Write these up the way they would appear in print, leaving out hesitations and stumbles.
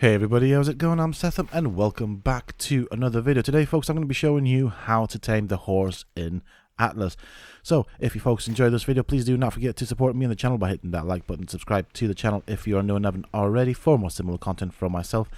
Hey everybody, how's it going? I'm Sethum and welcome back to another video. Today folks, I'm going to be showing you how to tame the horse in Atlas. So if you folks enjoy this video, please do not forget to support me on the channel by hitting that like button, subscribe to the channel if you are new and haven't already for more similar content from myself.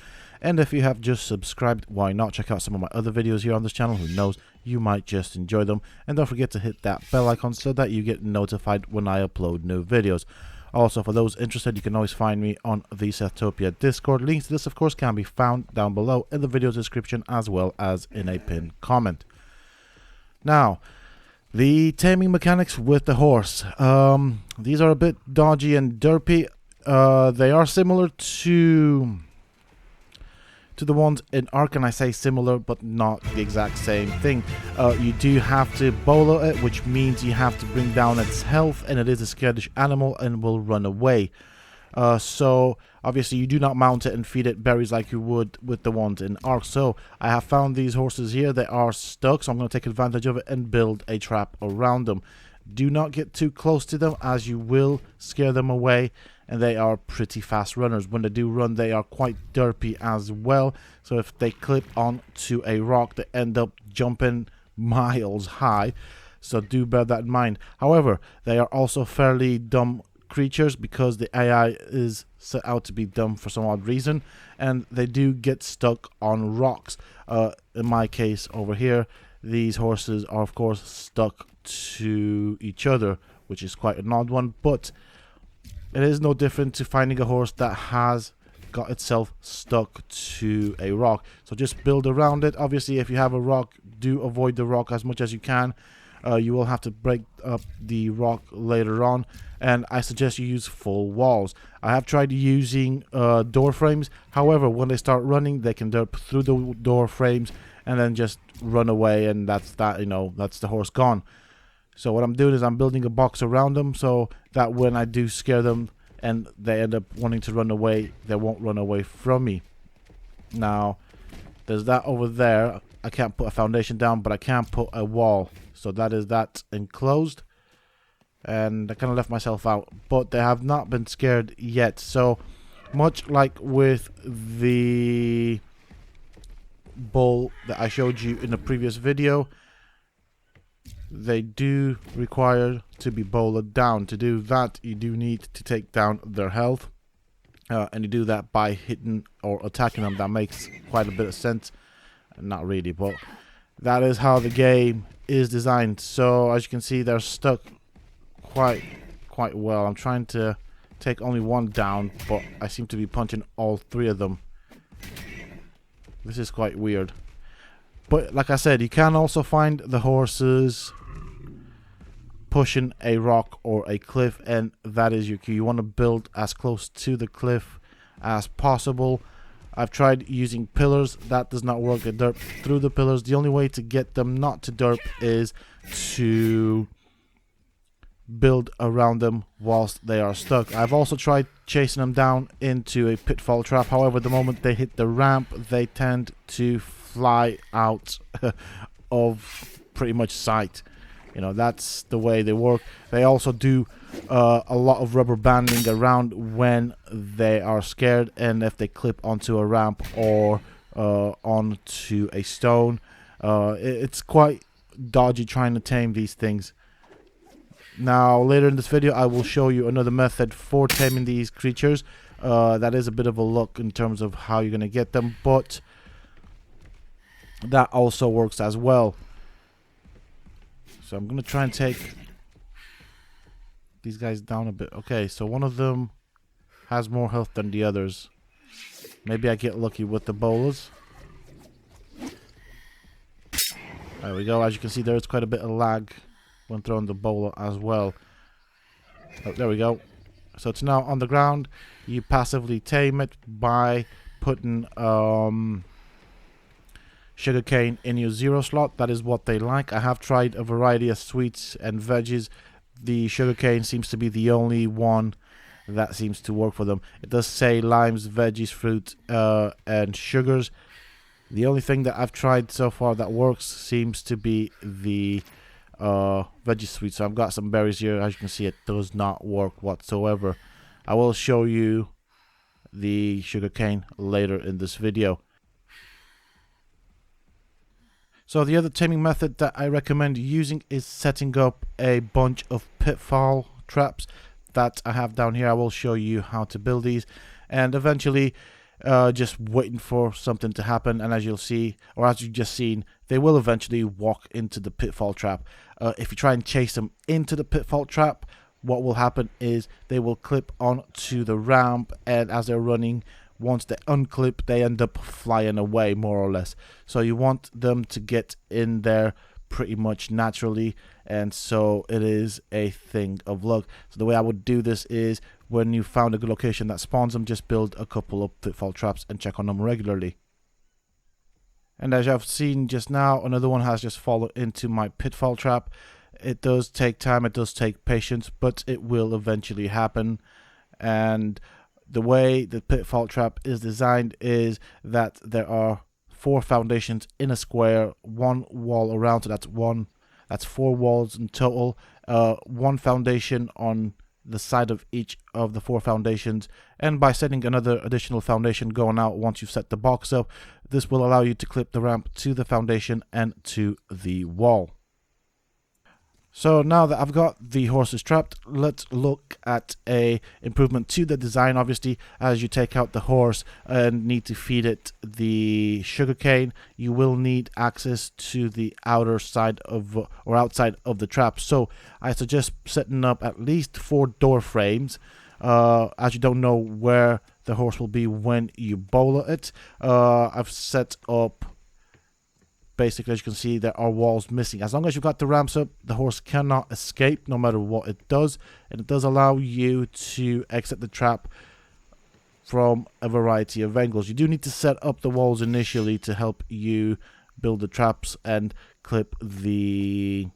And if you have just subscribed, why not check out some of my other videos here on this channel? Who knows, you might just enjoy them. And don't forget to hit that bell icon so that you get notified when I upload new videos. Also, for those interested, you can always find me on the Sethtopia Discord. Links to this, of course, can be found down below in the video description as well as in a pinned comment. Now, the taming mechanics with the horse. These are a bit dodgy and derpy. They are similar to the ones in Ark, and I say similar but not the exact same thing. You do have to bolo it, which means you have to bring down its health, and it is a skittish animal and will run away. So obviously you do not mount it and feed it berries like you would with the ones in Ark. So I have found these horses here. They are stuck, so I'm going to take advantage of it and build a trap around them. Do not get too close to them, as you will scare them away, and they are pretty fast runners. When they do run, they are quite derpy as well. So if they clip onto a rock, they end up jumping miles high. So do bear that in mind. However, they are also fairly dumb creatures because the AI is set out to be dumb for some odd reason, and they do get stuck on rocks. In my case over here, these horses are of course stuck to each other, which is quite an odd one, but it is no different to finding a horse that has got itself stuck to a rock. So just build around it. Obviously, if you have a rock, do avoid the rock as much as you can. You will have to break up the rock later on, and I suggest you use full walls. I have tried using door frames. However, when they start running, they can derp through the door frames and then just run away, and that's that. You know, that's the horse gone. So what I'm doing is I'm building a box around them so that when I do scare them and they end up wanting to run away, they won't run away from me. Now, there's that over there. I can't put a foundation down, but I can put a wall. So that is that enclosed. And I kind of left myself out, but they have not been scared yet. So much like with the bull that I showed you in the previous video, they do require to be bowled down. To do that, you do need to take down their health, and you do that by hitting or attacking them. That makes quite a bit of sense. Not really, but that is how the game is designed. So as you can see, they're stuck quite well. I'm trying to take only one down, but I seem to be punching all three of them. This is quite weird. But like I said, you can also find the horses pushing a rock or a cliff, and that is your key. You want to build as close to the cliff as possible. I've tried using pillars. That does not work. They derp through the pillars. The only way to get them not to derp is to build around them whilst they are stuck. I've also tried chasing them down into a pitfall trap. However, the moment they hit the ramp, they tend to fly out of pretty much sight. You know, that's the way they work. They also do a lot of rubber banding around when they are scared, and if they clip onto a ramp or onto a stone, it's quite dodgy trying to tame these things. Now later in this video I will show you another method for taming these creatures. That is a bit of a look in terms of how you're going to get them, but that also works as well. So I'm going to try and take these guys down a bit. Okay, so one of them has more health than the others. Maybe I get lucky with the bowlers. There we go. As you can see, there is quite a bit of lag when throwing the bowler as well. Oh, there we go. So it's now on the ground. You passively tame it by putting sugarcane in your 0 slot. That is what they like. I have tried a variety of sweets and veggies. The sugarcane seems to be the only one that seems to work for them. It does say limes, veggies, fruit, and sugars. The only thing that I've tried so far that works seems to be the veggie sweet. So I've got some berries here. As you can see, it does not work whatsoever. I will show you the sugarcane later in this video. So the other taming method that I recommend using is setting up a bunch of pitfall traps that I have down here. I will show you how to build these, and eventually just waiting for something to happen, and as you'll see, or as you've just seen, they will eventually walk into the pitfall trap. If you try and chase them into the pitfall trap, what will happen is they will clip onto the ramp, and as they're running, once they unclip, they end up flying away, more or less. So you want them to get in there pretty much naturally, and so it is a thing of luck. So the way I would do this is, when you found a good location that spawns them, just build a couple of pitfall traps and check on them regularly. And as I've seen just now, another one has just fallen into my pitfall trap. It does take time, it does take patience, but it will eventually happen. And the way the pitfall trap is designed is that there are 4 foundations in a square, 1 wall around, so that's 4 walls in total, 1 foundation on the side of each of the 4 foundations, and by setting another additional foundation going out once you've set the box up, this will allow you to clip the ramp to the foundation and to the wall. So now that I've got the horses trapped, let's look at a improvement to the design. Obviously, as you take out the horse and need to feed it the sugarcane, you will need access to the outer side of or outside of the trap. So I suggest setting up at least 4 door frames, as you don't know where the horse will be when you bowl it. I've set up, basically, as you can see, there are walls missing. As long as you've got the ramps up, the horse cannot escape no matter what it does, and it does allow you to exit the trap from a variety of angles. You do need to set up the walls initially to help you build the traps and clip the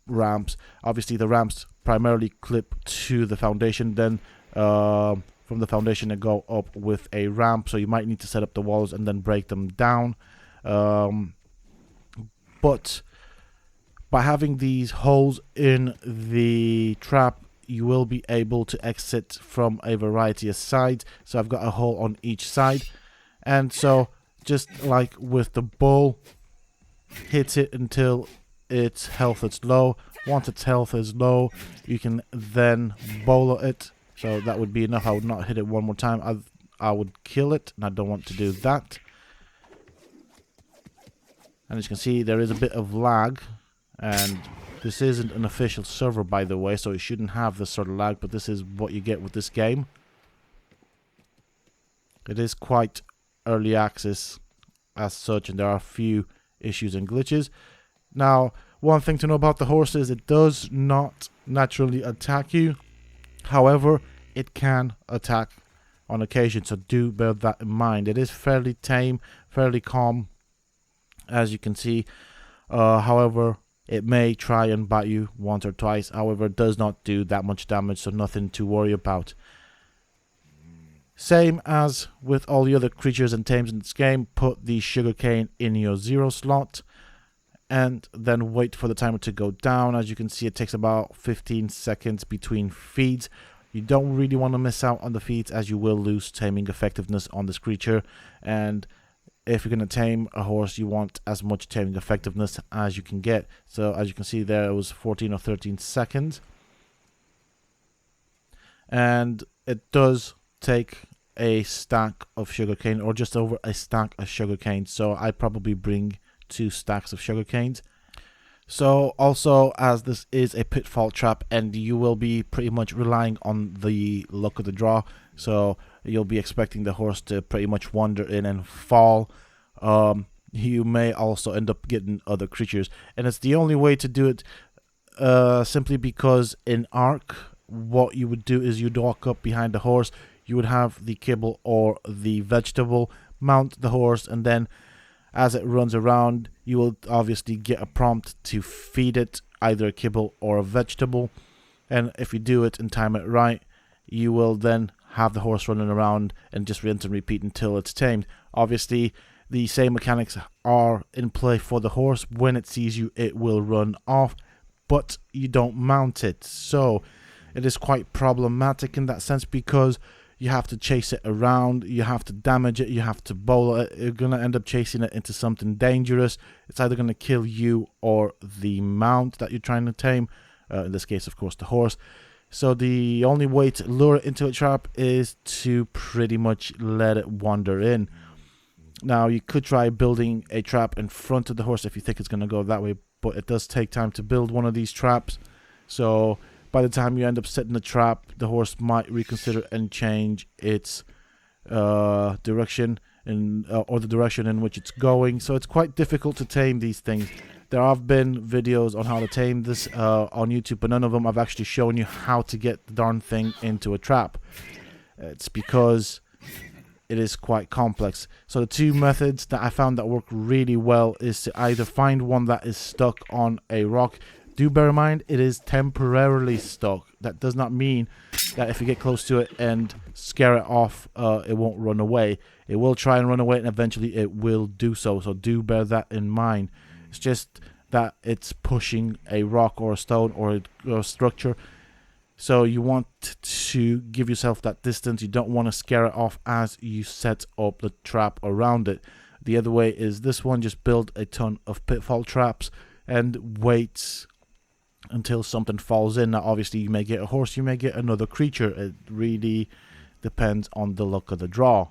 ramps. Obviously, the ramps primarily clip to the foundation, then from the foundation and go up with a ramp, so you might need to set up the walls and then break them down. But by having these holes in the trap, you will be able to exit from a variety of sides. So I've got a hole on each side, and so just like with the bull, hit it until its health is low. Once its health is low, you can then bowl it. So that would be enough. I would not hit it one more time. I would kill it, and I don't want to do that. And as you can see, there is a bit of lag, and this isn't an official server, by the way, so it shouldn't have this sort of lag, but this is what you get with this game. It is quite early access as such, and there are a few issues and glitches. Now, one thing to know about the horse is it does not naturally attack you. However, it can attack on occasion, so do bear that in mind. It is fairly tame, fairly calm, as you can see. However, it may try and bite you once or twice. However, it does not do that much damage, so nothing to worry about. Same as with all the other creatures and tames in this game, put the sugarcane in your 0 slot, and then wait for the timer to go down. As you can see, it takes about 15 seconds between feeds. You don't really want to miss out on the feeds, as you will lose taming effectiveness on this creature. And if you're going to tame a horse, you want as much taming effectiveness as you can get. So as you can see there, it was 14 or 13 seconds. And it does take a stack of sugarcane, or just over a stack of sugarcane. So I probably bring 2 stacks of sugarcanes. So also, as this is a pitfall trap, and you will be pretty much relying on the luck of the draw, so you'll be expecting the horse to pretty much wander in and fall. You may also end up getting other creatures, and it's the only way to do it, simply because in Ark, what you would do is you'd walk up behind the horse, you would have the kibble or the vegetable, mount the horse, and then as it runs around, you will obviously get a prompt to feed it either a kibble or a vegetable. And if you do it and time it right, you will then have the horse running around and just rinse and repeat until it's tamed. Obviously, the same mechanics are in play for the horse. When it sees you, it will run off, but you don't mount it. So it is quite problematic in that sense, because you have to chase it around, you have to damage it, you have to bowl it. You're going to end up chasing it into something dangerous. It's either going to kill you or the mount that you're trying to tame. In this case, of course, the horse. So the only way to lure it into a trap is to pretty much let it wander in. Now, you could try building a trap in front of the horse if you think it's going to go that way, but it does take time to build one of these traps. So by the time you end up setting the trap, the horse might reconsider and change its direction or the direction in which it's going. So it's quite difficult to tame these things. There have been videos on how to tame this on YouTube, but none of them I've actually shown you how to get the darn thing into a trap. It's because it is quite complex. So the two methods that I found that work really well is to either find one that is stuck on a rock. Do bear in mind, it is temporarily stuck. That does not mean that if you get close to it and scare it off, it won't run away. It will try and run away, and eventually it will do so. So do bear that in mind. It's just that it's pushing a rock or a stone or a structure. So you want to give yourself that distance. You don't want to scare it off as you set up the trap around it. The other way is this one. Just build a ton of pitfall traps and wait until something falls in. Now, obviously, you may get a horse, you may get another creature. It really depends on the luck of the draw.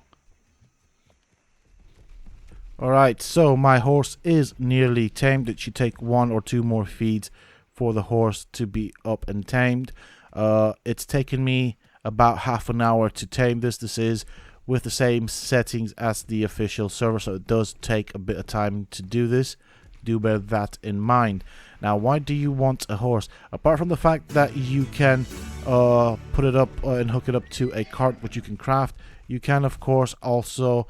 Alright, so my horse is nearly tamed. It should take 1 or 2 more feeds for the horse to be up and tamed. It's taken me about half an hour to tame this. This is with the same settings as the official server, so it does take a bit of time to do this. Do bear that in mind. Now, why do you want a horse? Apart from the fact that you can put it up and hook it up to a cart which you can craft, you can of course also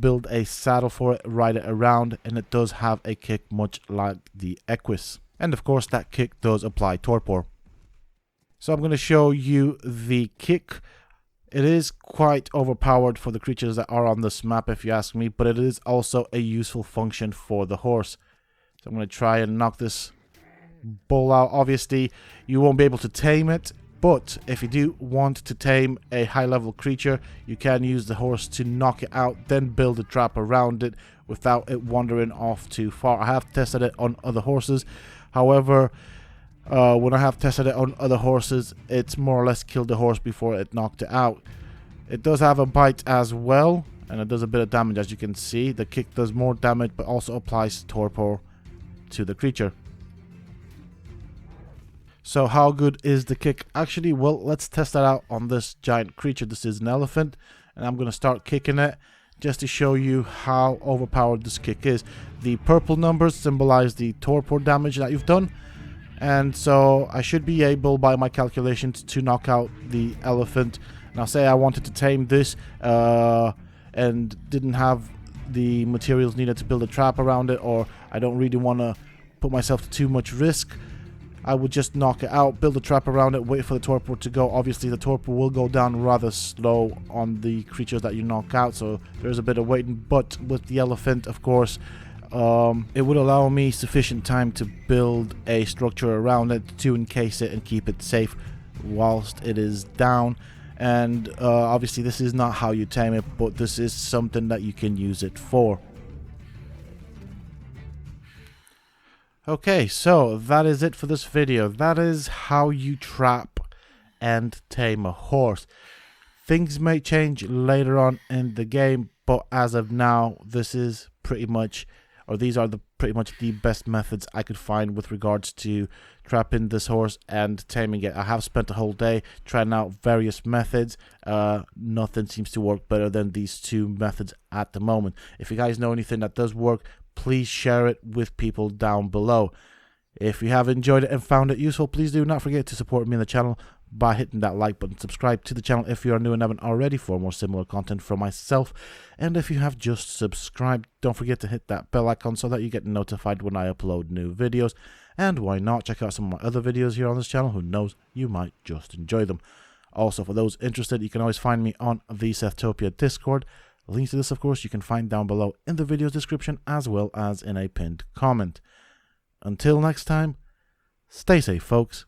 build a saddle for it, ride it around, and it does have a kick much like the Equus. And of course that kick does apply torpor. So I'm going to show you the kick. It is quite overpowered for the creatures that are on this map, if you ask me, but it is also a useful function for the horse. So I'm going to try and knock this bull out. Obviously, you won't be able to tame it, but if you do want to tame a high-level creature, you can use the horse to knock it out, then build a trap around it without it wandering off too far. I have tested it on other horses. However, when I have tested it on other horses, it's more or less killed the horse before it knocked it out. It does have a bite as well, and it does a bit of damage. As you can see, the kick does more damage, but also applies torpor to the creature. So how good is the kick? Actually, well, let's test that out on this giant creature. This is an elephant, and I'm going to start kicking it just to show you how overpowered this kick is. The purple numbers symbolize the torpor damage that you've done. And so I should be able, by my calculations, to knock out the elephant. Now, say I wanted to tame this and didn't have the materials needed to build a trap around it, or I don't really want to put myself to too much risk, I would just knock it out, build a trap around it, wait for the torpor to go. Obviously, the torpor will go down rather slow on the creatures that you knock out, so there's a bit of waiting. But with the elephant, of course, it would allow me sufficient time to build a structure around it to encase it and keep it safe whilst it is down. And obviously this is not how you tame it, but this is something that you can use it for. Okay, so that is it for this video. That is how you trap and tame a horse. Things may change later on in the game, but as of now, this is pretty much, or these are pretty much the best methods I could find with regards to trapping this horse and taming it. I have spent a whole day trying out various methods. Nothing seems to work better than these two methods at the moment. If you guys know anything that does work, please share it with people down below. If you have enjoyed it and found it useful, please do not forget to support me on the channel by hitting that like button. Subscribe to the channel if you are new and haven't already for more similar content from myself. And if you have just subscribed, don't forget to hit that bell icon so that you get notified when I upload new videos. And why not check out some of my other videos here on this channel? Who knows, you might just enjoy them. Also, for those interested, you can always find me on the Sethtopia Discord. Links to this, of course, you can find down below in the video's description as well as in a pinned comment. Until next time, stay safe, folks.